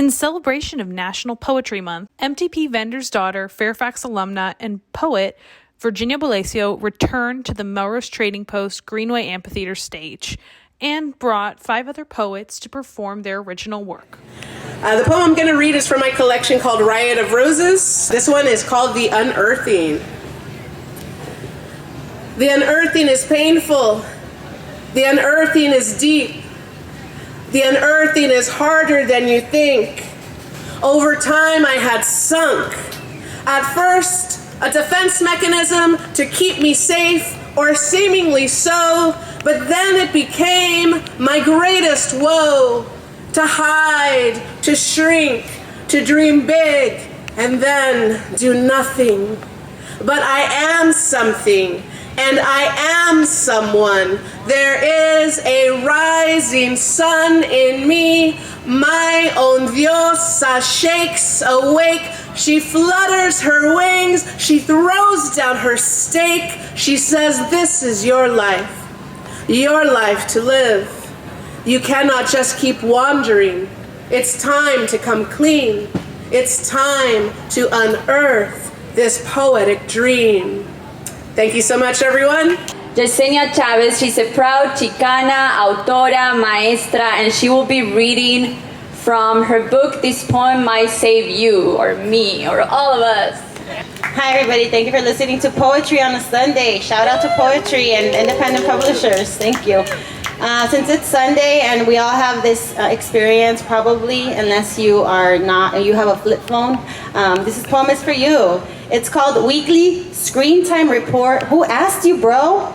In celebration of National Poetry Month, MTP Vendor's daughter, Fairfax Alumna, and poet Virginia Bulacio returned to the Melrose Trading Post Greenway Amphitheater stage and brought 5 other poets to perform their original work. The poem I'm going to read is from my collection called Riot of Roses. This one is called The Unearthing. The unearthing is painful. The unearthing is deep. The unearthing is harder than you think. Over time, I had sunk. At first, a defense mechanism to keep me safe, or seemingly so, but then it became my greatest woe. To hide, to shrink, to dream big, and then do nothing. But I am something, and I am someone. There is a rising sun in me. My own diosa shakes awake. She flutters her wings. She throws down her stake. She says, this is your life to live. You cannot just keep wandering. It's time to come clean. It's time to unearth this poetic dream. Thank you so much, everyone. Jesenia Chavez, she's a proud Chicana, autora, maestra, and she will be reading from her book, This Poem Might Save You, or me, or all of us. Hi everybody, thank you for listening to Poetry on a Sunday. Shout out to poetry and independent publishers, thank you. Since it's Sunday and we all have this experience, probably, unless you are not, you have a flip phone, this poem is for you. It's called Weekly Screen Time Report. Who asked you, bro?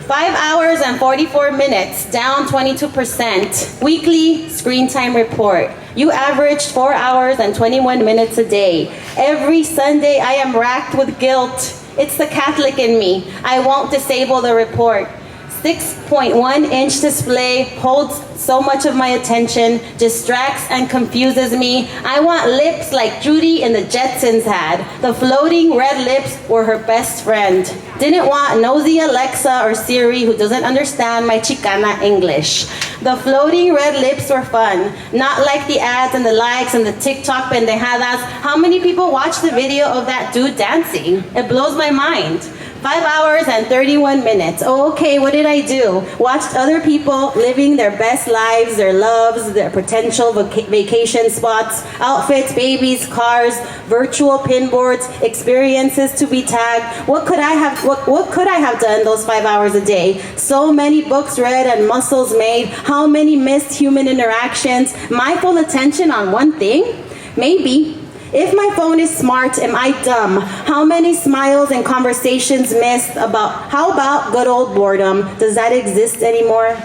5 hours and 44 minutes, down 22%. Weekly Screen Time Report. You averaged 4 hours and 21 minutes a day. Every Sunday I am racked with guilt. It's the Catholic in me. I won't disable the report. 6.1-inch display holds so much of my attention, distracts and confuses me. I want lips like Judy and the Jetsons had. The floating red lips were her best friend. Didn't want nosy Alexa or Siri who doesn't understand my Chicana English. The floating red lips were fun, not like the ads and the likes and the TikTok pendejadas. How many people watch the video of that dude dancing? It blows my mind. 5 hours and 31 minutes. Oh, okay, what did I do? Watched other people living their best lives, their loves, their potential vacation spots, outfits, babies, cars, virtual pinboards, experiences to be tagged. What could I have done those 5 hours a day? So many books read and muscles made. How many missed human interactions? My full attention on one thing? Maybe. If my phone is smart, am I dumb? How many smiles and conversations missed about, how about good old boredom? Does that exist anymore?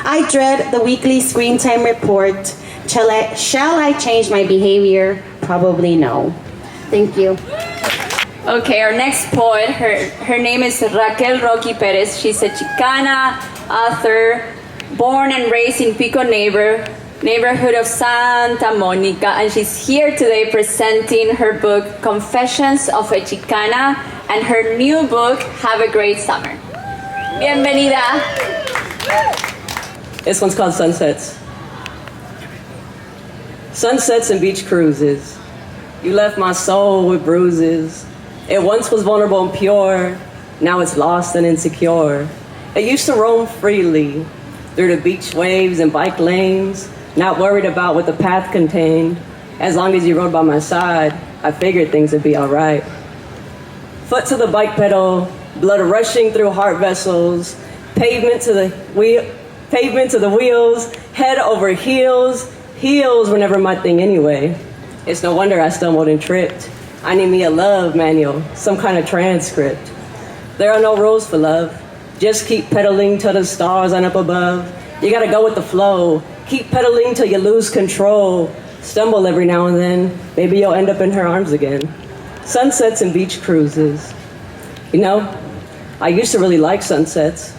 I dread the weekly screen time report. Shall I change my behavior? Probably no. Thank you. Okay, our next poet, her name is Raquel Perez. She's a Chicana author, born and raised in Pico neighborhood of Santa Monica, and she's here today presenting her book Confessions of a Chicana and her new book Have a Great Summer. Bienvenida. This one's called Sunsets. Sunsets and beach cruises. You left my soul with bruises. It once was vulnerable and pure. Now it's lost and insecure. It used to roam freely through the beach waves and bike lanes, not worried about what the path contained. As long as you rode by my side, I figured things would be all right. Foot to the bike pedal, blood rushing through heart vessels, pavement to the wheels, head over heels. Heels were never my thing anyway. It's no wonder I stumbled and tripped. I need me a love manual, some kind of transcript. There are no rules for love. Just keep pedaling till the stars aren't up above. You gotta go with the flow. Keep pedaling till you lose control. Stumble every now and then. Maybe you'll end up in her arms again. Sunsets and beach cruises. You know, I used to really like sunsets.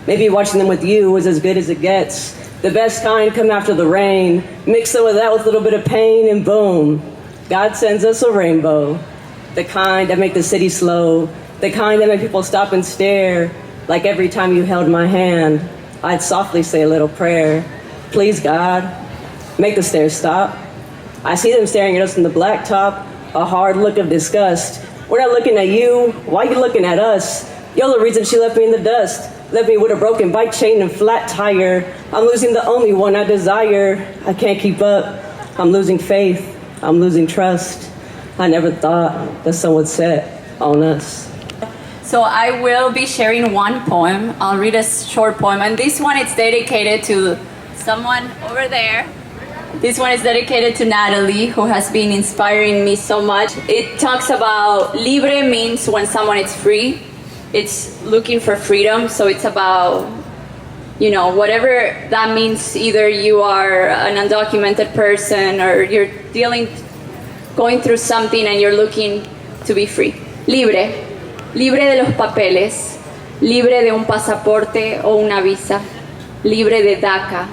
Maybe watching them with you was as good as it gets. The best kind come after the rain. Mix it with that with a little bit of pain and boom. God sends us a rainbow. The kind that make the city slow. The kind that make people stop and stare. Like every time you held my hand, I'd softly say a little prayer. Please, God, make the stairs stop. I see them staring at us from the blacktop, a hard look of disgust. We're not looking at you, why you looking at us? You're the reason she left me in the dust. Left me with a broken bike chain and flat tire. I'm losing the only one I desire. I can't keep up. I'm losing faith. I'm losing trust. I never thought the sun would set on us. So I will be sharing one poem. I'll read a short poem, and this one is dedicated to someone over there. This one is dedicated to Natalie, who has been inspiring me so much. It talks about libre means when someone is free. It's looking for freedom, so it's about, whatever that means. Either you are an undocumented person or you're going through something and you're looking to be free. Libre. Libre de los papeles. Libre de un pasaporte o una visa. Libre de DACA.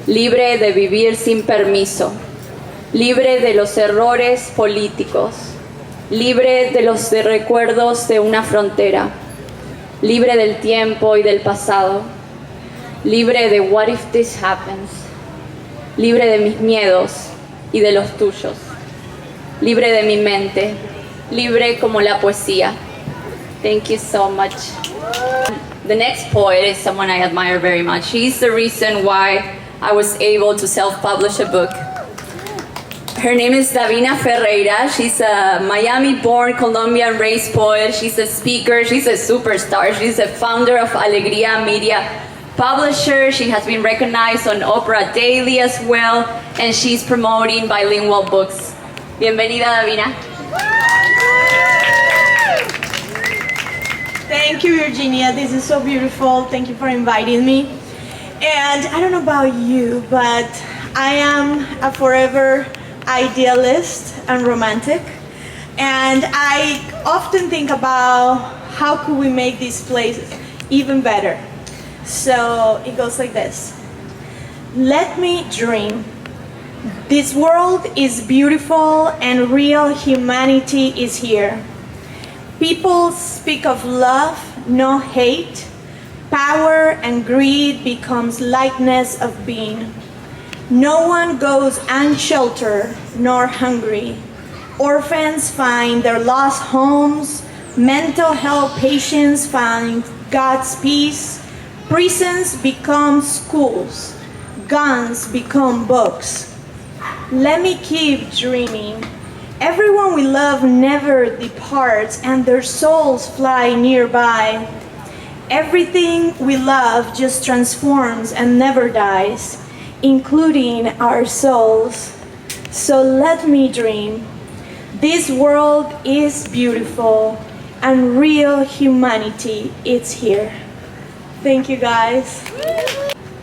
Libre de vivir sin permiso. Libre de los errores políticos. Libre de los recuerdos de una frontera. Libre del tiempo y del pasado. Libre de what if this happens. Libre de mis miedos y de los tuyos. Libre de mi mente. Libre como la poesía. Thank you so much. The next poet is someone I admire very much. She's the reason why I was able to self-publish a book. Her name is Davina Ferreira. She's a Miami-born, Colombian-raised poet. She's a speaker. She's a superstar. She's a founder of Alegría Media Publisher. She has been recognized on Opera Daily as well, and she's promoting bilingual books. Bienvenida, Davina. Thank you, Virginia. This is so beautiful. Thank you for inviting me. And I don't know about you, but I am a forever idealist and romantic. And I often think about how could we make this place even better. So it goes like this. Let me dream. This world is beautiful and real humanity is here. People speak of love, no hate. Power and greed becomes likeness of being. No one goes unsheltered nor hungry. Orphans find their lost homes. Mental health patients find God's peace. Prisons become schools. Guns become books. Let me keep dreaming. Everyone we love never departs and their souls fly nearby. Everything we love just transforms and never dies, including our souls. So let me dream. This world is beautiful and real humanity is here. Thank you, guys.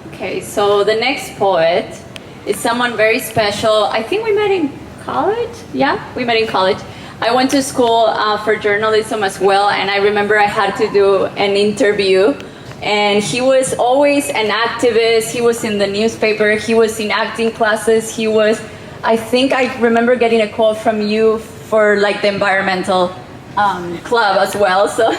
Okay, so the next poet is someone very special. I think we met in college? Yeah, we met in college. I went to school for journalism as well, and I remember I had to do an interview. And he was always an activist. He was in the newspaper. He was in acting classes. I think I remember getting a call from you for like the environmental club as well. So,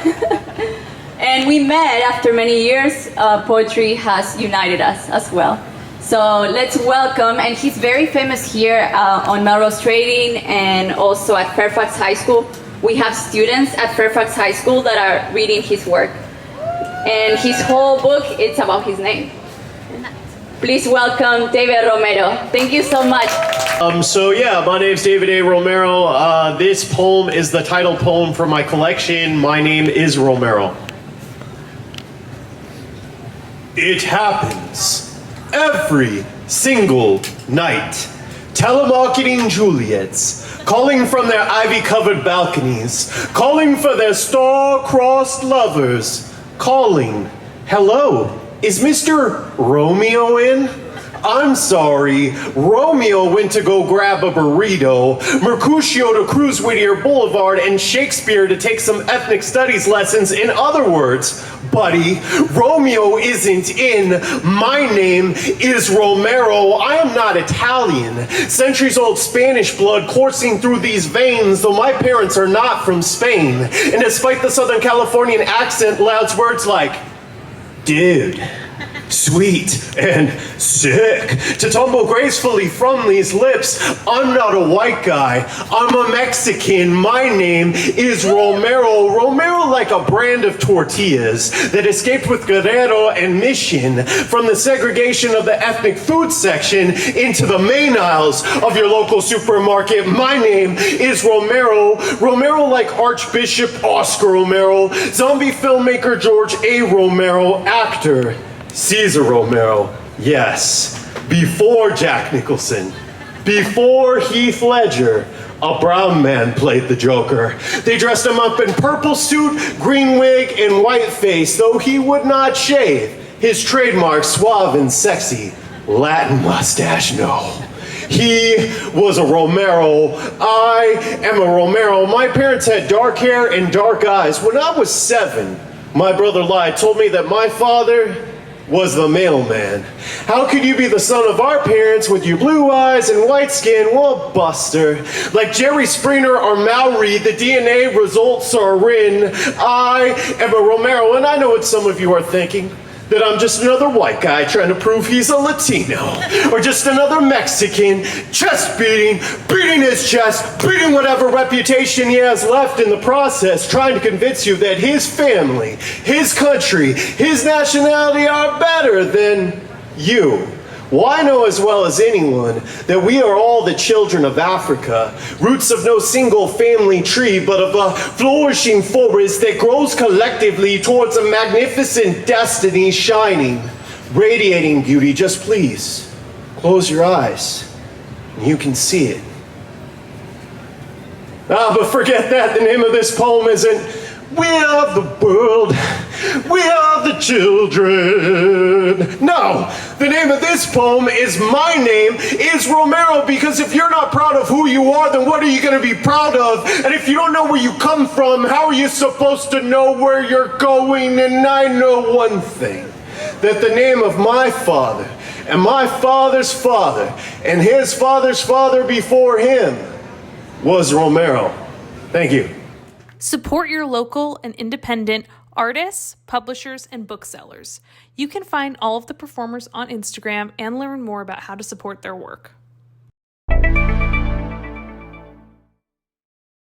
and we met after many years. Poetry has united us as well. So let's welcome, and he's very famous here on Melrose Trading and also at Fairfax High School. We have students at Fairfax High School that are reading his work. And his whole book, it's about his name. Please welcome David Romero. Thank you so much. My name's David A. Romero. This poem is the title poem for my collection, My Name is Romero. It happens every single night. Telemarketing Juliets, calling from their ivy-covered balconies, calling for their star-crossed lovers, calling, hello, is Mr. Romeo in? I'm sorry, Romeo went to go grab a burrito, Mercutio to cruise Whittier Boulevard, and Shakespeare to take some ethnic studies lessons. In other words, buddy, Romeo isn't in. My name is Romero. I am not Italian. Centuries-old Spanish blood coursing through these veins, though my parents are not from Spain. And despite the Southern Californian accent, louds words like, dude, sweet and sick. To tumble gracefully from these lips, I'm not a white guy, I'm a Mexican. My name is Romero. Romero like a brand of tortillas that escaped with Guerrero and Mission from the segregation of the ethnic food section into the main aisles of your local supermarket. My name is Romero. Romero like Archbishop Oscar Romero, zombie filmmaker George A. Romero, actor Cesar Romero. Yes, before Jack Nicholson, before Heath Ledger, a brown man played the Joker. They dressed him up in purple suit, green wig, and white face, though he would not shave his trademark suave and sexy Latin mustache, no. He was a Romero. I am a Romero. My parents had dark hair and dark eyes. When I was 7, my brother lied, told me that my father was the mailman. How could you be the son of our parents with your blue eyes and white skin? Well, Buster, like Jerry Springer or Maori, the DNA results are in. I am a Romero, and I know what some of you are thinking, that I'm just another white guy trying to prove he's a Latino, or just another Mexican, chest beating his chest, beating whatever reputation he has left in the process, trying to convince you that his family, his country, his nationality are better than you. Well, I know as well as anyone that we are all the children of Africa, roots of no single family tree, but of a flourishing forest that grows collectively towards a magnificent destiny, shining, radiating beauty. Just please, close your eyes, and you can see it. But forget that. The name of this poem isn't "We are the world, we are the children." No, the name of this poem is "My name is Romero," because if you're not proud of who you are, then what are you going to be proud of? And if you don't know where you come from, how are you supposed to know where you're going? And I know one thing, that the name of my father and my father's father and his father's father before him was Romero. Thank you. Support your local and independent artists, publishers, and booksellers. You can find all of the performers on Instagram and learn more about how to support their work.